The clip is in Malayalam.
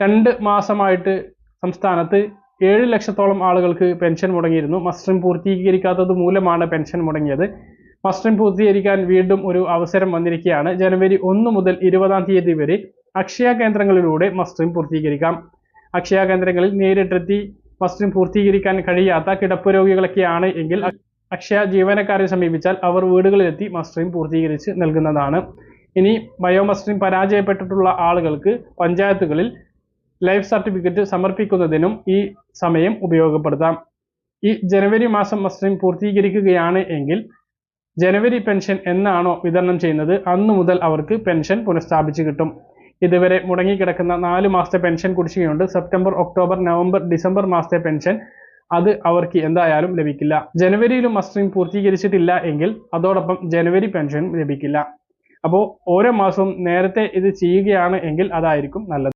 2 മാസമായിട്ട് സംസ്ഥാനത്ത് 7 ലക്ഷത്തോളം ആളുകൾക്ക് പെൻഷൻ മുടങ്ങിയിരുന്നു. മസ്റ്ററിംഗ് പൂർത്തീകരിക്കാത്തത് മൂലമാണ് പെൻഷൻ മുടങ്ങിയത്. മസ്റ്ററിംഗ് പൂർത്തീകരിക്കാൻ വീണ്ടും ഒരു അവസരം വന്നിരിക്കുകയാണ്. ജനുവരി 1 മുതൽ 20-ാം തീയതി വരെ അക്ഷയ കേന്ദ്രങ്ങളിലൂടെ മസ്റ്ററിംഗ് പൂർത്തീകരിക്കാം. അക്ഷയ കേന്ദ്രങ്ങളിൽ നേരിട്ടെത്തി മസ്റ്ററിംഗ് പൂർത്തീകരിക്കാൻ കഴിയാത്ത കിടപ്പ് രോഗികളൊക്കെയാണ് എങ്കിൽ അക്ഷയ ജീവനക്കാരെ സമീപിച്ചാൽ അവർ വീടുകളിലെത്തി മസ്റ്ററിംഗ് പൂർത്തീകരിച്ച് നൽകുന്നതാണ്. ഇനി ബയോമസ്റ്ററിംഗ് പരാജയപ്പെട്ടിട്ടുള്ള ആളുകൾക്ക് പഞ്ചായത്തുകളിൽ ലൈഫ് സർട്ടിഫിക്കറ്റ് സമർപ്പിക്കുന്നതിനും ഈ സമയം ഉപയോഗപ്പെടുത്താം. ഈ ജനുവരി മാസം മസ്റ്ററിംഗ് പൂർത്തീകരിക്കുകയാണ് എങ്കിൽ ജനുവരി പെൻഷൻ എന്നാണോ വിതരണം ചെയ്യുന്നത് അന്നു മുതൽ അവർക്ക് പെൻഷൻ പുനഃസ്ഥാപിച്ച് കിട്ടും. ഇതുവരെ മുടങ്ങിക്കിടക്കുന്ന 4 മാസത്തെ പെൻഷൻ കുടിശ്ശികയുണ്ട്. സെപ്റ്റംബർ, ഒക്ടോബർ, നവംബർ, ഡിസംബർ മാസത്തെ പെൻഷൻ അത് അവർക്ക് എന്തായാലും ലഭിക്കില്ല. ജനുവരിയിലും മസ്റ്ററിംഗ് പൂർത്തീകരിച്ചിട്ടില്ല എങ്കിൽ അതോടൊപ്പം ജനുവരി പെൻഷനും ലഭിക്കില്ല. അപ്പോൾ ഓരോ മാസവും നേരത്തെ ഇത് ചെയ്യുകയാണ് എങ്കിൽ അതായിരിക്കും നല്ലത്.